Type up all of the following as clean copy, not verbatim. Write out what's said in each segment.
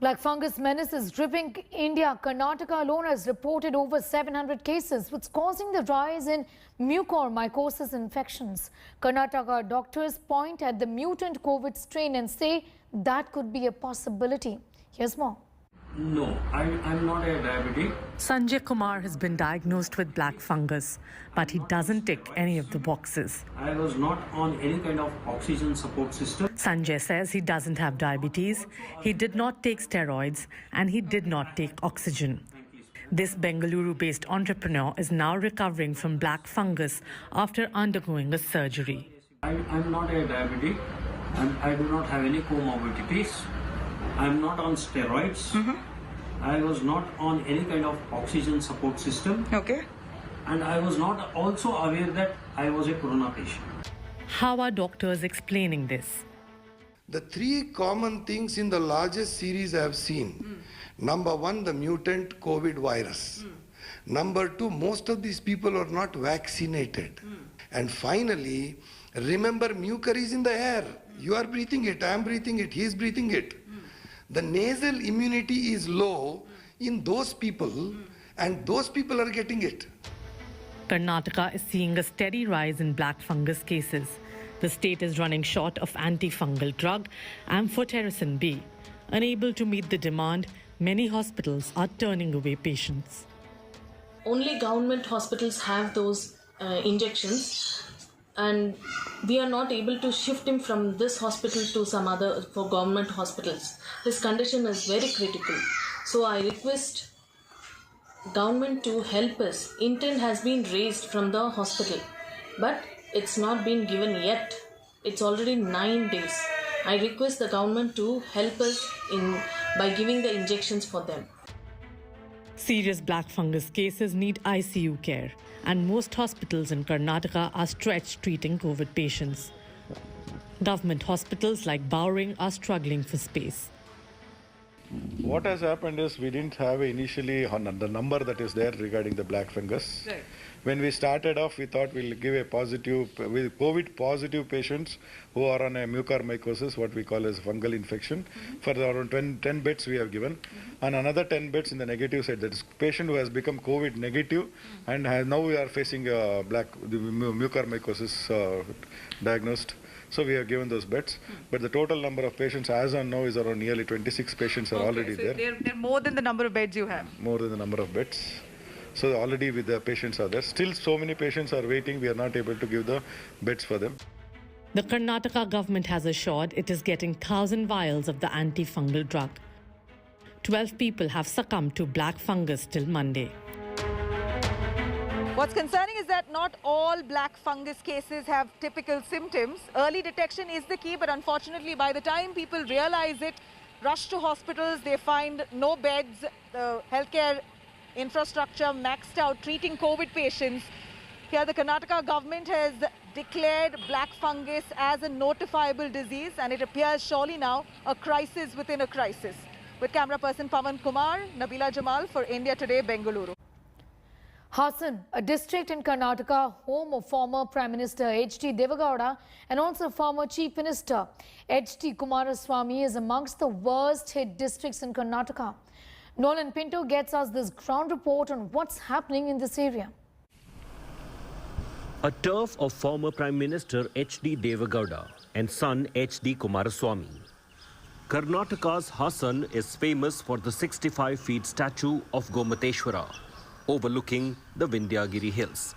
Black fungus menace is gripping India. Karnataka alone has reported over 700 cases, what's causing the rise in mucormycosis infections. Karnataka doctors point at the mutant COVID strain and say that could be a possibility. Here's more. No, I'm not a diabetic. Sanjay Kumar has been diagnosed with black fungus, but he doesn't tick any of the boxes. I was not on any kind of oxygen support system. Sanjay says he doesn't have diabetes, he did not take steroids, and he did not take oxygen. This Bengaluru-based entrepreneur is now recovering from black fungus after undergoing a surgery. I'm not a diabetic. I do not have any comorbidities. I'm not on steroids. I was not on any kind of oxygen support system. Okay. And I was not also aware that I was a corona patient. How are doctors explaining this? The three common things in the largest series I have seen. Number one, the mutant COVID virus. Number two, most of these people are not vaccinated. And finally, remember, mucor is in the air. You are breathing it, I am breathing it, he is breathing it. The nasal immunity is low in those people, and those people are getting it. Karnataka is seeing a steady rise in black fungus cases. The state is running short of antifungal drug amphotericin B. Unable to meet the demand, many hospitals are turning away patients. Only government hospitals have those injections, and we are not able to shift him from this hospital to some other for government hospitals. His condition is very critical. So I request government to help us. Intent has been raised from the hospital, but it's not been given yet. It's already 9 days. I request the government to help us by giving the injections for them. Serious black fungus cases need ICU care, and most hospitals in Karnataka are stretched treating COVID patients. Government hospitals like Bowring are struggling for space. What has happened is we didn't have initially the number that is there regarding the black fungus. Right. When we started off, we thought we'll give a positive, with COVID positive patients who are on a mucormycosis, what we call as fungal infection. For around 10 beds we have given, and another 10 beds in the negative side. That is patient who has become COVID negative, and now we are facing the mucormycosis diagnosed. So we have given those beds, but the total number of patients as on now is around nearly 26 patients are already so there. They're more than the number of beds you have. More than the number of beds. So already with the patients are there. Still so many patients are waiting. We are not able to give the beds for them. The Karnataka government has assured it is getting 1,000 vials of the antifungal drug. 12 people have succumbed to black fungus till Monday. What's concerning is that not all black fungus cases have typical symptoms. Early detection is the key, but unfortunately, by the time people realize it, rush to hospitals, they find no beds, the healthcare infrastructure maxed out, treating COVID patients. Here, the Karnataka government has declared black fungus as a notifiable disease, and it appears surely now a crisis within a crisis. With camera person Pawan Kumar, Nabila Jamal for India Today, Bengaluru. Hassan, a district in Karnataka, home of former Prime Minister H.D. Devagowda and also former Chief Minister H.D. Kumaraswamy, is amongst the worst hit districts in Karnataka. Nolan Pinto gets us this ground report on what's happening in this area. A turf of former Prime Minister H.D. Devagowda and son H.D. Kumaraswamy. Karnataka's Hassan is famous for the 65-feet statue of Gomateshwara, overlooking the Vindhyagiri Hills.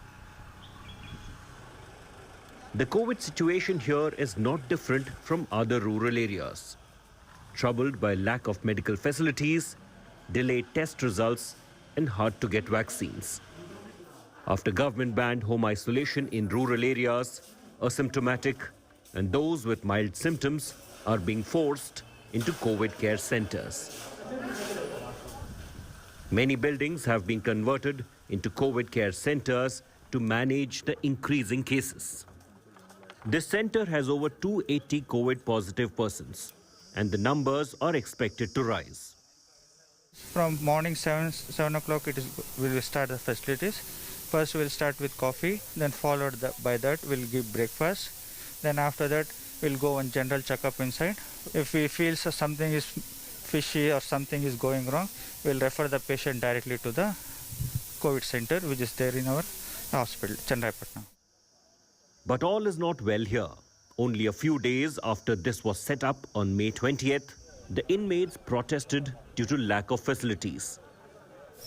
The COVID situation here is not different from other rural areas. Troubled by lack of medical facilities, delayed test results, and hard to get vaccines. After government banned home isolation in rural areas, asymptomatic and those with mild symptoms are being forced into COVID care centers. Many buildings have been converted into COVID care centers to manage the increasing cases. This center has over 280 COVID positive persons, and the numbers are expected to rise. From morning 7 o'clock we will start the facilities. First we'll start with coffee, then followed by that we'll give breakfast. Then after that we'll go on general checkup inside. If we feel something is fishy or something is going wrong, we'll refer the patient directly to the COVID center, which is there in our hospital, Chandrayapatna. But all is not well here. Only a few days after this was set up on May 20th, the inmates protested due to lack of facilities.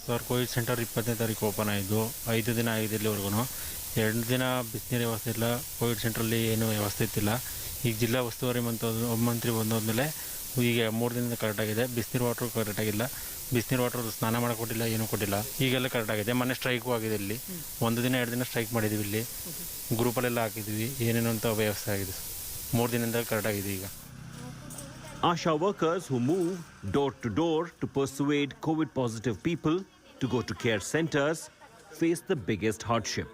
Sir COVID centre 20ನೇ ತಾರೀಕು open ಆಯಿತು, 5 ದಿನ ಆಗಿದೆ ಇಲ್ಲಿವರೆಗೂ. 2 ದಿನ ಬಿಸಿನೀರು ವ್ಯವಸ್ಥೆ ಇಲ್ಲ, ಕೋವಿಡ್ ಸೆಂಟ್ರಲ್ಲಿ ಏನೂ ವ್ಯವಸ್ಥೆ ಇತ್ತಿಲ್ಲ. ಈಗ ಜಿಲ್ಲಾ ಉಸ್ತುವಾರಿ ಮಂತ್ರಿ ಬಂದೋದ್ಮೇಲೆ ಈಗ 3 ದಿನದಿಂದ ಕರೆಕ್ಟಾಗಿದೆ. ಬಿಸಿನೀರು ವಾಟ್ರು ಕರೆಕ್ಟಾಗಿಲ್ಲ, ಬಿಸಿನೀರು ವಾಟ್ರ್ ಸ್ನಾನ ಮಾಡೋಕೆ ಕೊಟ್ಟಿಲ್ಲ, ಏನೂ ಕೊಟ್ಟಿಲ್ಲ. ಈಗೆಲ್ಲ ಕರೆಕ್ಟಾಗಿದೆ. ಮೊನ್ನೆ ಸ್ಟ್ರೈಕು ಆಗಿದೆ ಇಲ್ಲಿ, 1 ದಿನ 2 ದಿನ ಸ್ಟ್ರೈಕ್ ಮಾಡಿದ್ದೀವಿ. ಇಲ್ಲಿ ಗ್ರೂಪಲ್ಲೆಲ್ಲ ಹಾಕಿದ್ವಿ, ಏನೇನು ಅಂತ ವ್ಯವಸ್ಥೆ ಆಗಿದೆ. 3 ದಿನದಿಂದ ಕರೆಕ್ಟಾಗಿದೆ ಈಗ. Asha workers who move door to door to persuade COVID-positive people to go to care centers face the biggest hardship.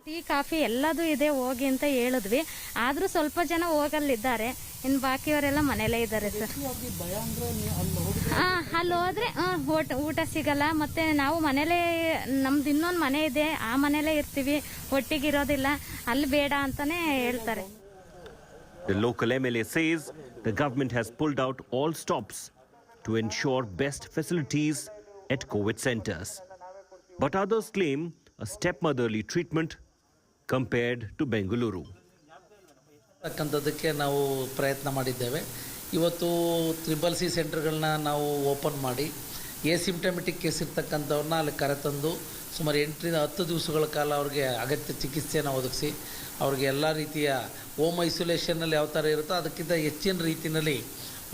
Tea coffee ಎಲ್ಲದೂ ಇದೆ ಹೋಗಿ ಅಂತ ಹೇಳಿದ್ವಿ, ಆದರೂ ಸ್ವಲ್ಪ ಜನ ಹೋಗಲ್ಲಿದ್ದಾರೆ, ಇನ್ನು ಬಾಕಿಯವರೆಲ್ಲ ಮನೇಲೇ ಇದ್ದಾರೆ ಸರ್. ಅಲ್ಲಿ ಹೋದ್ರೆ ಊಟ ಸಿಗಲ್ಲ, ಮತ್ತೆ ನಾವು ಮನೇಲೇ, ನಮ್ದು ಇನ್ನೊಂದು ಮನೆ ಇದೆ, ಆ ಮನೇಲೇ ಇರ್ತೀವಿ, ಒಟ್ಟಿಗಿರೋದಿಲ್ಲ, ಅಲ್ಲಿ ಬೇಡ ಅಂತಾನೆ ಹೇಳ್ತಾರೆ. The local MLA says the government has pulled out all stops to ensure best facilities at COVID centers. But others claim a stepmotherly treatment compared to Bengaluru. ಅದಕ್ಕೆ ನಾವು ಪ್ರಯತ್ನ ಮಾಡಿದ್ದೇವೆ. ಇವತ್ತು CCC ಸೆಂಟರ್ಗಳನ್ನ ನಾವು ಓಪನ್ ಮಾಡಿ ಎಸಿಂಪ್ಟಮೆಟಿಕ್ ಕೇಸ್ ಇರ್ತಕ್ಕಂಥವ್ರನ್ನ ಅಲ್ಲಿ ಕರೆತಂದು ಸುಮಾರು 8ರಿಂದ 10 ದಿವಸಗಳ ಕಾಲ ಅವ್ರಿಗೆ ಅಗತ್ಯ ಚಿಕಿತ್ಸೆಯನ್ನು ಒದಗಿಸಿ ಅವ್ರಿಗೆ ಎಲ್ಲ ರೀತಿಯ ಹೋಮ್ ಐಸೋಲೇಷನ್ನಲ್ಲಿ ಯಾವ ಥರ ಇರುತ್ತೋ ಅದಕ್ಕಿಂತ ಹೆಚ್ಚಿನ ರೀತಿಯಲ್ಲಿ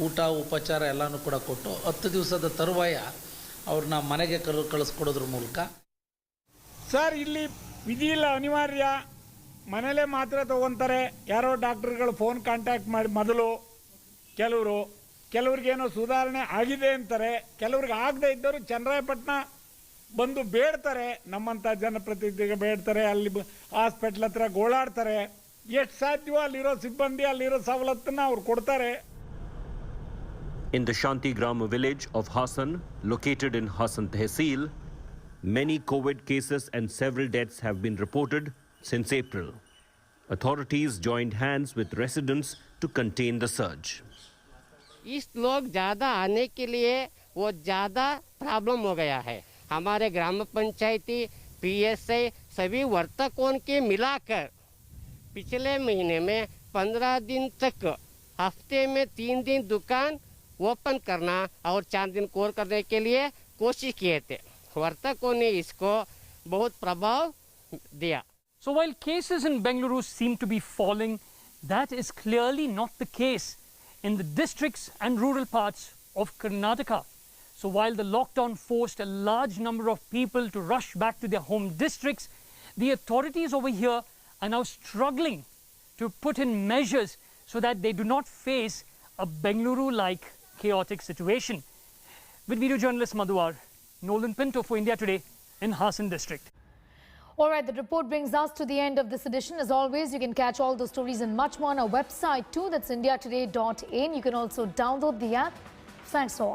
ಊಟ ಉಪಚಾರ ಎಲ್ಲನೂ ಕೂಡ ಕೊಟ್ಟು 10 ದಿವಸದ ತರುವಾಯ ಅವ್ರನ್ನ ಮನೆಗೆ ಕಳಿಸ್ಕೊಡೋದ್ರ ಮೂಲಕ. ಸರ್, ಇಲ್ಲಿ ವಿಧಿ ಇಲ್ಲ, ಅನಿವಾರ್ಯ, ಮನೇಲೇ ಮಾತ್ರ ತೊಗೊತಾರೆ. ಯಾರೋ ಡಾಕ್ಟರ್ಗಳು ಫೋನ್ ಕಾಂಟ್ಯಾಕ್ಟ್ ಮಾಡಿ ಮೊದಲು ಕೆಲವ್ರಿಗೇನೋ ಸುಧಾರಣೆ ಆಗಿದೆ ಅಂತಾರೆ, ಕೆಲವ್ರಿಗೆ ಆಗದೆ ಇದ್ದವರು ಚನ್ನರಾಯಪಟ್ಟಣ ಬಂದು ಬೇಡ್ತಾರೆ, ನಮ್ಮಂಥ ಜನಪ್ರತಿನಿಧಿಗೆ ಬೇಡ್ತಾರೆ, ಅಲ್ಲಿ ಹಾಸ್ಪಿಟ್ಲ್ ಹತ್ರ ಗೋಳಾಡ್ತಾರೆ. ಎಷ್ಟು ಸಾಧ್ಯವೋ ಅಲ್ಲಿರೋ ಸಿಬ್ಬಂದಿ ಅಲ್ಲಿರೋ ಸವಲತ್ತನ್ನು ಅವ್ರು ಕೊಡ್ತಾರೆ. In the Shantigrama village of Hassan, located in Hassan Tehsil, many COVID cases and several deaths have been reported since April. Authorities joined hands with residents to contain the surge. इस लोग ज़्यादा आने के लिए वो ज़्यादा प्रॉब्लम हो गया है. हमारे ग्राम पंचायती PSI सभी वर्तकों के मिलाकर पिछले महीने में 15 दिन तक हफ्ते में 3 दिन दुकान ओपन करना और 4 दिन कोर करने के लिए कोशिश किए थे. वर्तकों ने इसको बहुत प्रभाव दिया. So while cases in Bengaluru seem to be falling, that is clearly not the case in the districts and rural parts of Karnataka. So while the lockdown forced a large number of people to rush back to their home districts, the authorities over here are now struggling to put in measures so that they do not face a Bengaluru-like chaotic situation. With video journalist Madhuwar, Nolan Pinto for India Today in Hassan district. All right, the report brings us to the end of this edition. As always, you can catch all the stories and much more on our website too. That's indiatoday.in. You can also download the app. Thanks for watching.